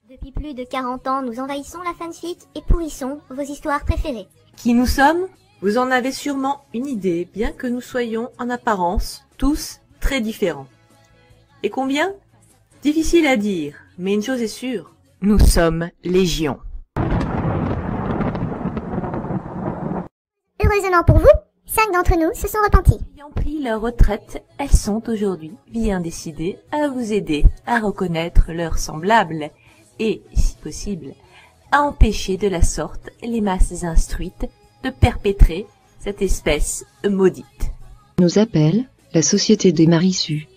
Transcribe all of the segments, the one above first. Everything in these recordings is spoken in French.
Depuis plus de 40 ans, nous envahissons la fanfit et pourrissons vos histoires préférées. Qui nous sommes? Vous en avez sûrement une idée, bien que nous soyons en apparence tous très différents. Et combien? Difficile à dire, mais une chose est sûre, nous sommes légion. Heureusement pour vous, 5 d'entre nous se sont repentis. Ayant pris leur retraite, elles sont aujourd'hui bien décidées à vous aider à reconnaître leurs semblables et, si possible, à empêcher de la sorte les masses instruites de perpétrer cette espèce maudite. Nous appelle la Société des Marissus.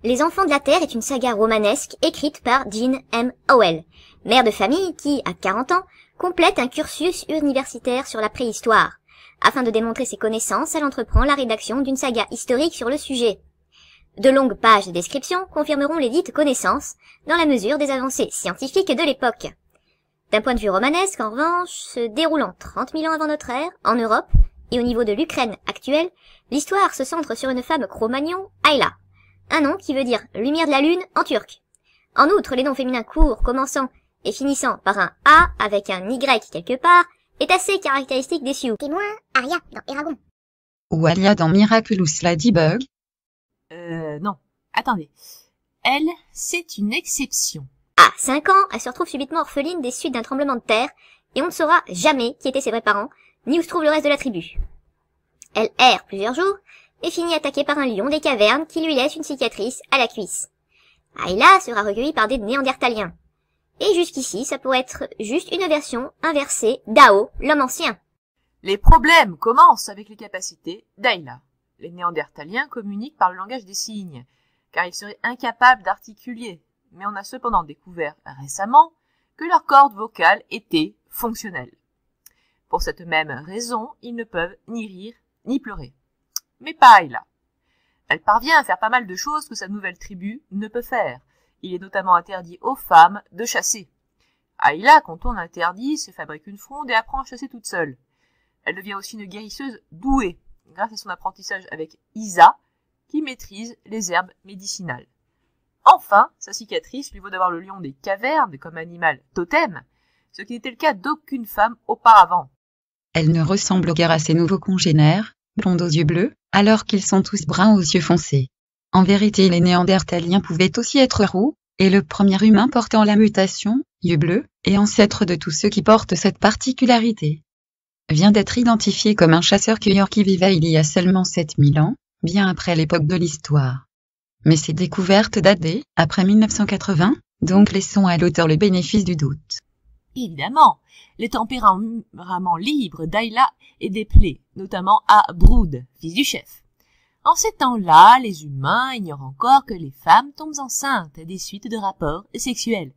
Les Enfants de la Terre est une saga romanesque écrite par Jean M. Howell, mère de famille qui, à 40 ans, complète un cursus universitaire sur la préhistoire. Afin de démontrer ses connaissances, elle entreprend la rédaction d'une saga historique sur le sujet. De longues pages de description confirmeront les dites connaissances, dans la mesure des avancées scientifiques de l'époque. D'un point de vue romanesque, en revanche, se déroulant 30 000 ans avant notre ère, en Europe, et au niveau de l'Ukraine actuelle, l'histoire se centre sur une femme Cro-Magnon, Ayla. Un nom qui veut dire lumière de la lune en turc. En outre, les noms féminins courts, commençant et finissant par un A avec un Y quelque part, est assez caractéristique des Sioux. Témoin, Arya dans Eragon. Ou Alia dans Miraculous Ladybug. Non. Attendez. Elle, c'est une exception. À 5 ans, elle se retrouve subitement orpheline des suites d'un tremblement de terre, et on ne saura jamais qui étaient ses vrais parents, ni où se trouve le reste de la tribu. Elle erre plusieurs jours, et finit attaquée par un lion des cavernes qui lui laisse une cicatrice à la cuisse. Ayla sera recueillie par des Néandertaliens. Et jusqu'ici, ça pourrait être juste une version inversée d'Ao, l'homme ancien. Les problèmes commencent avec les capacités d'Ayla. Les Néandertaliens communiquent par le langage des signes, car ils seraient incapables d'articuler, mais on a cependant découvert récemment que leurs cordes vocales étaient fonctionnelles. Pour cette même raison, ils ne peuvent ni rire ni pleurer. Mais pas Ayla. Elle parvient à faire pas mal de choses que sa nouvelle tribu ne peut faire. Il est notamment interdit aux femmes de chasser. Ayla contourne l'interdit, se fabrique une fronde et apprend à chasser toute seule. Elle devient aussi une guérisseuse douée, grâce à son apprentissage avec Isa, qui maîtrise les herbes médicinales. Enfin, sa cicatrice lui vaut d'avoir le lion des cavernes comme animal totem, ce qui n'était le cas d'aucune femme auparavant. Elle ne ressemble guère à ses nouveaux congénères, blondes aux yeux bleus, alors qu'ils sont tous bruns aux yeux foncés. En vérité, les Néandertaliens pouvaient aussi être roux, et le premier humain portant la mutation, yeux bleus, est ancêtre de tous ceux qui portent cette particularité. Vient d'être identifié comme un chasseur-cueilleur qui vivait il y a seulement 7000 ans, bien après l'époque de l'histoire. Mais ces découvertes dataient, après 1980, donc laissons à l'auteur le bénéfice du doute. Évidemment, les tempéraments libres d'Ayla est déplé, notamment à Brood, fils du chef. En ces temps-là, les humains ignorent encore que les femmes tombent enceintes des suites de rapports sexuels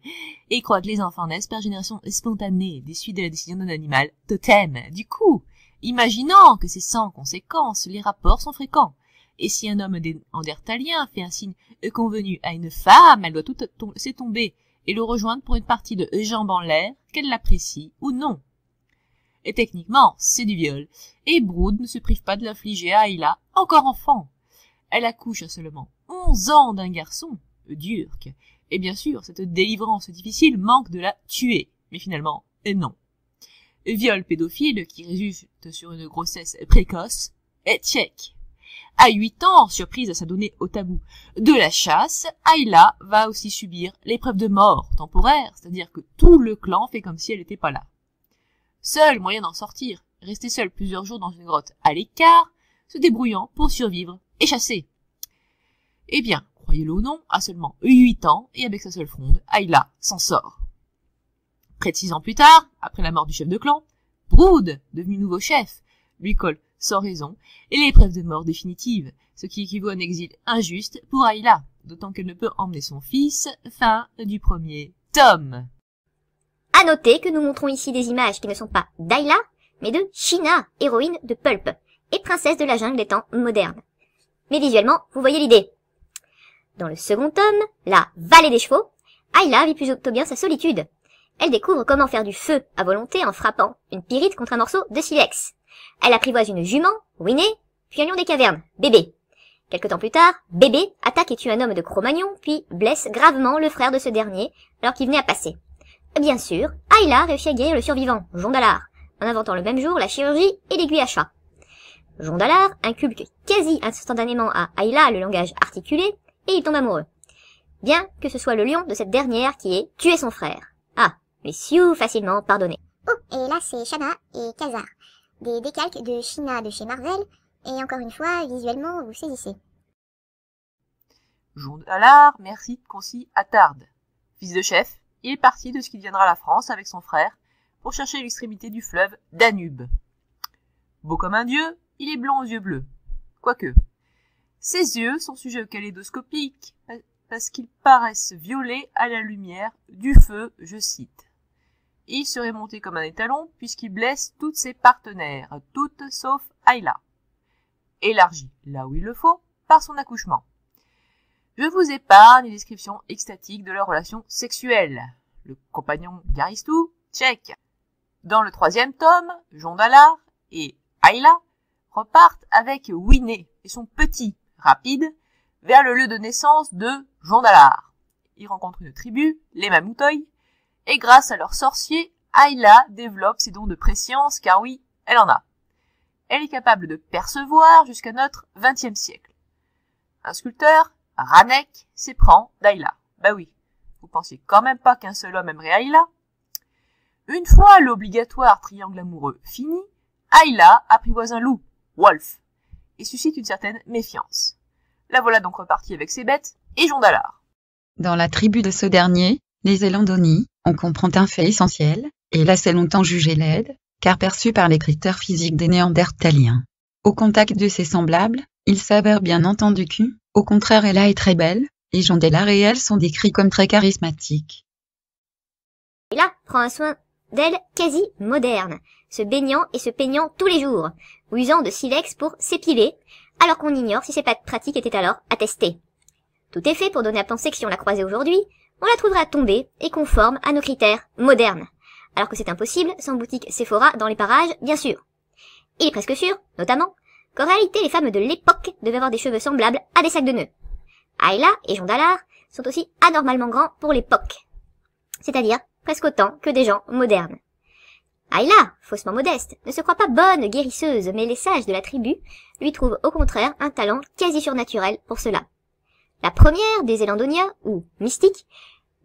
et croient que les enfants naissent par génération spontanée des suites de la décision d'un animal totem. Du coup, imaginant que c'est sans conséquence, les rapports sont fréquents. Et si un homme néandertalien fait un signe convenu à une femme, elle doit tout laisser tomber et le rejoindre pour une partie de jambes en l'air, qu'elle l'apprécie ou non. Et techniquement, c'est du viol, et Brood ne se prive pas de l'infliger à Ayla, encore enfant. Elle accouche à seulement 11 ans d'un garçon, Durk, et bien sûr, cette délivrance difficile manque de la tuer, mais finalement, non. Viol pédophile qui résulte sur une grossesse précoce est tchèque. À 8 ans, surprise à s'adonner au tabou de la chasse, Ayla va aussi subir l'épreuve de mort temporaire, c'est-à-dire que tout le clan fait comme si elle n'était pas là. Seul moyen d'en sortir, rester seule plusieurs jours dans une grotte à l'écart, se débrouillant pour survivre et chasser. Eh bien, croyez-le ou non, à seulement 8 ans et avec sa seule fronde, Ayla s'en sort. Près de 6 ans plus tard, après la mort du chef de clan, Brood, devenu nouveau chef, lui colle sans raison et l'épreuve de mort définitive, ce qui équivaut à un exil injuste pour Ayla, d'autant qu'elle ne peut emmener son fils. Fin du premier tome. À noter que nous montrons ici des images qui ne sont pas d'Ayla, mais de Sheena, héroïne de Pulp, et princesse de la jungle des temps modernes. Mais visuellement, vous voyez l'idée. Dans le second tome, la vallée des chevaux, Ayla vit plutôt bien sa solitude. Elle découvre comment faire du feu à volonté en frappant une pyrite contre un morceau de silex. Elle apprivoise une jument, Winnie, puis un lion des cavernes, Bébé. Quelque temps plus tard, Bébé attaque et tue un homme de Cro-Magnon, puis blesse gravement le frère de ce dernier, alors qu'il venait à passer. Bien sûr, Ayla réussit à guérir le survivant, Jondalar, en inventant le même jour la chirurgie et l'aiguille à chat. Jondalar inculque quasi instantanément à Ayla le langage articulé, et il tombe amoureux. Bien que ce soit le lion de cette dernière qui ait tué son frère. Ah, mais si facilement pardonné. Oh, et là c'est Shanna et Khazar, des décalques de Sheena de chez Marvel, et encore une fois, visuellement, vous saisissez. Jondalar, merci de concis Attard. Fils de chef, il est parti de ce qui deviendra la France avec son frère pour chercher l'extrémité du fleuve Danube. Beau comme un dieu, il est blond aux yeux bleus. Quoique, ses yeux sont sujets au kaléidoscopique parce qu'ils paraissent violets à la lumière du feu, je cite. Il serait monté comme un étalon puisqu'il blesse toutes ses partenaires, toutes sauf Ayla. Élargi, là où il le faut, par son accouchement. Je vous épargne les descriptions extatiques de leur relation sexuelle. Le compagnon Garistou, check. Dans le 3e tome, Jondalar et Ayla repartent avec Winnie et son petit, rapide, vers le lieu de naissance de Jondalar. Ils rencontrent une tribu, les Mamoutoy, et grâce à leur sorcier, Ayla développe ses dons de préscience, car oui, elle en a. Elle est capable de percevoir jusqu'à notre 20e siècle. Un sculpteur, Ranek, s'éprend d'Ayla. Bah oui, vous pensiez quand même pas qu'un seul homme aimerait Ayla? Une fois l'obligatoire triangle amoureux fini, Ayla apprivoise un loup, Wolf, et suscite une certaine méfiance. La voilà donc repartie avec ses bêtes et Jondalar. Dans la tribu de ce dernier, les Elandoni, on comprend un fait essentiel, et là c'est longtemps jugé laide, car perçu par les critères physiques des Néandertaliens. Au contact de ses semblables, il s'avère bien entendu qu'au contraire Ayla est très belle, et Jondalar et elle sont décrits comme très charismatiques. Ayla prend un soin d'elle quasi moderne, se baignant et se peignant tous les jours, ou usant de silex pour s'épiler, alors qu'on ignore si ces pratiques étaient alors attestées. Tout est fait pour donner à penser que si on la croisait aujourd'hui, on la trouverait tombée et conforme à nos critères modernes, alors que c'est impossible sans boutique Sephora dans les parages, bien sûr. Il est presque sûr, notamment, qu'en réalité les femmes de l'époque devaient avoir des cheveux semblables à des sacs de nœuds. Ayla et Jondalar sont aussi anormalement grands pour l'époque, c'est-à-dire presque autant que des gens modernes. Ayla, faussement modeste, ne se croit pas bonne guérisseuse, mais les sages de la tribu lui trouvent au contraire un talent quasi surnaturel pour cela. La première des Elandonia, ou mystiques,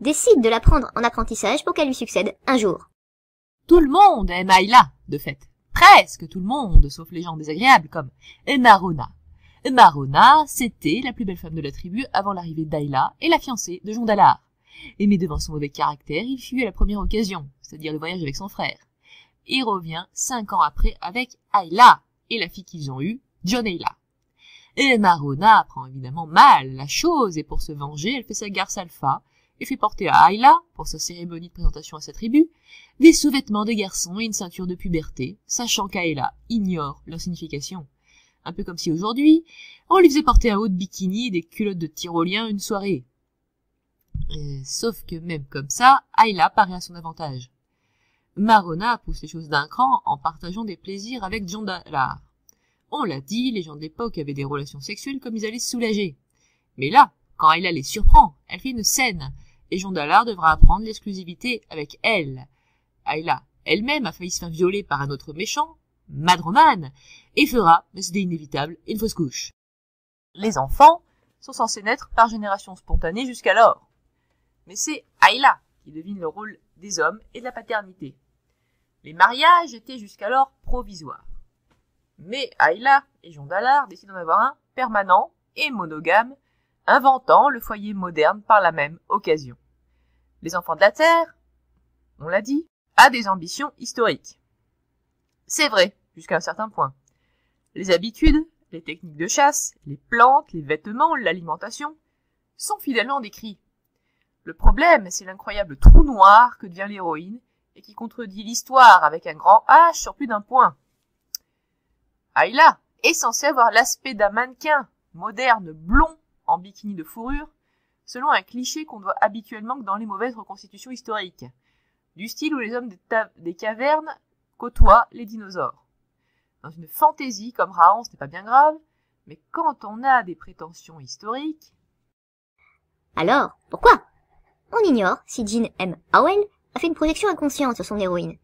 décide de la prendre en apprentissage pour qu'elle lui succède un jour. Tout le monde aime Ayla, de fait. Presque tout le monde, sauf les gens désagréables comme Marona. Marona, c'était la plus belle femme de la tribu avant l'arrivée d'Ayla et la fiancée de Jondalar. Mais devant son mauvais caractère, il fuit à la première occasion, c'est-à-dire le voyage avec son frère. Il revient 5 ans après avec Ayla et la fille qu'ils ont eue, Jonayla. Et Marona prend évidemment mal la chose et pour se venger, elle fait sa garce alpha et fait porter à Ayla, pour sa cérémonie de présentation à sa tribu, des sous-vêtements de garçon et une ceinture de puberté, sachant qu'Ayla ignore leur signification. Un peu comme si aujourd'hui, on lui faisait porter un haut de bikini et des culottes de tyrolien une soirée. Sauf que même comme ça, Ayla paraît à son avantage. Marona pousse les choses d'un cran en partageant des plaisirs avec Jondalar. On l'a dit, les gens de l'époque avaient des relations sexuelles comme ils allaient se soulager. Mais là, quand Ayla les surprend, elle fait une scène, et Jondalar devra apprendre l'exclusivité avec elle. Ayla elle-même a failli se faire violer par un autre méchant, Madroman, et fera, mais c'était inévitable, une fausse couche. Les enfants sont censés naître par génération spontanée jusqu'alors. Mais c'est Ayla qui devine le rôle des hommes et de la paternité. Les mariages étaient jusqu'alors provisoires. Mais Ayla et Jondalar décident d'en avoir un permanent et monogame, inventant le foyer moderne par la même occasion. Les enfants de la Terre, on l'a dit, a des ambitions historiques. C'est vrai, jusqu'à un certain point. Les habitudes, les techniques de chasse, les plantes, les vêtements, l'alimentation sont fidèlement décrits. Le problème, c'est l'incroyable trou noir que devient l'héroïne et qui contredit l'histoire avec un grand H sur plus d'un point. Ayla est censée avoir l'aspect d'un mannequin moderne blond en bikini de fourrure, selon un cliché qu'on voit habituellement dans les mauvaises reconstitutions historiques, du style où les hommes des cavernes côtoient les dinosaures. Dans une fantaisie comme Raon, ce n'est pas bien grave, mais quand on a des prétentions historiques... Alors, pourquoi? On ignore si Jean M. Howell a fait une projection inconsciente sur son héroïne,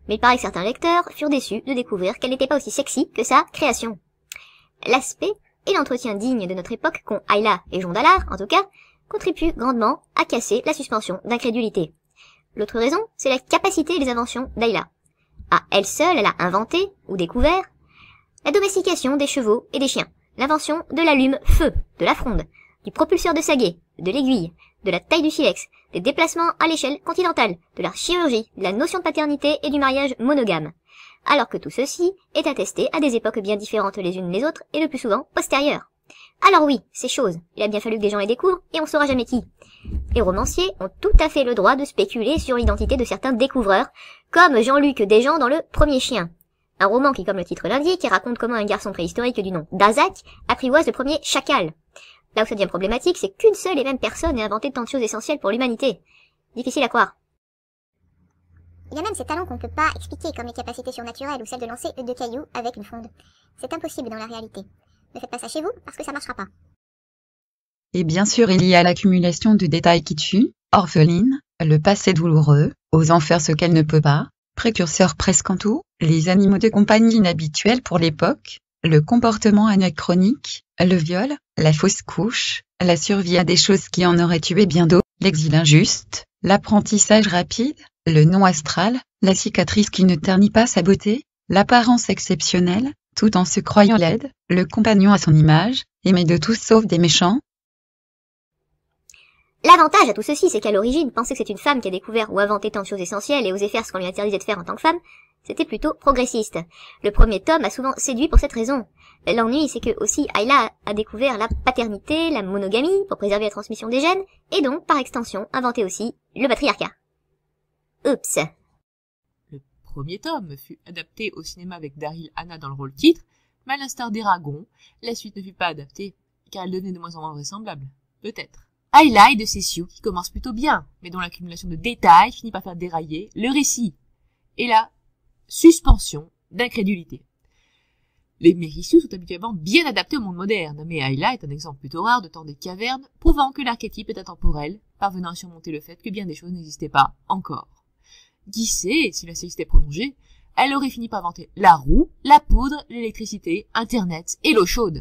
mais il paraît que certains lecteurs furent déçus de découvrir qu'elle n'était pas aussi sexy que sa création. L'aspect et l'entretien digne de notre époque qu'ont Ayla et Jondalar, en tout cas, contribuent grandement à casser la suspension d'incrédulité. L'autre raison, c'est la capacité et les inventions d'Ayla. À elle seule, elle a inventé, ou découvert, la domestication des chevaux et des chiens, l'invention de l'allume-feu, de la fronde, du propulseur de saguet, de l'aiguille, de la taille du silex, des déplacements à l'échelle continentale, de la chirurgie, de la notion de paternité et du mariage monogame. Alors que tout ceci est attesté à des époques bien différentes les unes des autres et le plus souvent postérieures. Alors oui, ces choses, il a bien fallu que des gens les découvrent et on saura jamais qui. Les romanciers ont tout à fait le droit de spéculer sur l'identité de certains découvreurs, comme Jean-Luc Desjans dans Le Premier Chien. Un roman qui, comme le titre l'indique, raconte comment un garçon préhistorique du nom d'Azak apprivoise le premier chacal. Là où ça devient problématique, c'est qu'une seule et même personne ait inventé tant de choses essentielles pour l'humanité. Difficile à croire. Il y a même ces talents qu'on ne peut pas expliquer, comme les capacités surnaturelles ou celles de lancer de cailloux avec une fronde. C'est impossible dans la réalité. Ne faites pas ça chez vous, parce que ça marchera pas. Et bien sûr il y a l'accumulation de détails qui tuent, orpheline, le passé douloureux, osant faire ce qu'elle ne peut pas, précurseur presque en tout, les animaux de compagnie inhabituels pour l'époque, le comportement anachronique, le viol, la fausse couche, la survie à des choses qui en auraient tué bien d'autres, l'exil injuste, l'apprentissage rapide, le non astral, la cicatrice qui ne ternit pas sa beauté, l'apparence exceptionnelle, tout en se croyant laide, le compagnon à son image, aimé de tous sauf des méchants. L'avantage à tout ceci, c'est qu'à l'origine, penser que c'est une femme qui a découvert ou inventé tant de choses essentielles et osé faire ce qu'on lui interdisait de faire en tant que femme, c'était plutôt progressiste. Le premier tome a souvent séduit pour cette raison. L'ennui, c'est que aussi Ayla a découvert la paternité, la monogamie, pour préserver la transmission des gènes, et donc, par extension, inventé aussi le patriarcat. Oups. Le premier tome fut adapté au cinéma avec Daryl Hannah dans le rôle titre, mais à l'instar d'Eragon, la suite ne fut pas adaptée, car elle devenait de moins en moins vraisemblable. Peut-être. Ayla est de ces sioux qui commencent plutôt bien, mais dont l'accumulation de détails finit par faire dérailler le récit. Et la suspension d'incrédulité. Les Mérissous sont habituellement bien adaptés au monde moderne, mais Ayla est un exemple plutôt rare de temps des cavernes, prouvant que l'archétype est intemporel, parvenant à surmonter le fait que bien des choses n'existaient pas encore. Qui sait, si la série s'était prolongée, elle aurait fini par inventer la roue, la poudre, l'électricité, Internet et l'eau chaude.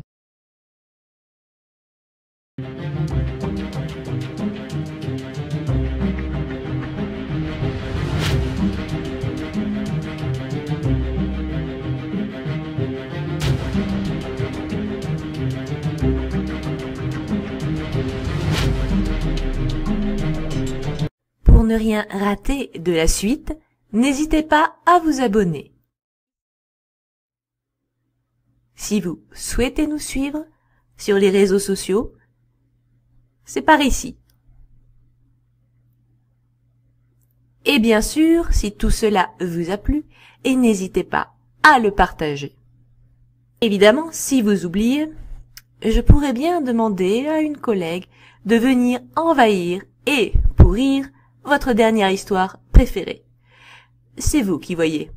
Pour ne rien rater de la suite, n'hésitez pas à vous abonner. Si vous souhaitez nous suivre sur les réseaux sociaux, c'est par ici. Et bien sûr, si tout cela vous a plu, et n'hésitez pas à le partager. Évidemment, si vous oubliez, je pourrais bien demander à une collègue de venir envahir et pourrir votre dernière histoire préférée. C'est vous qui voyez.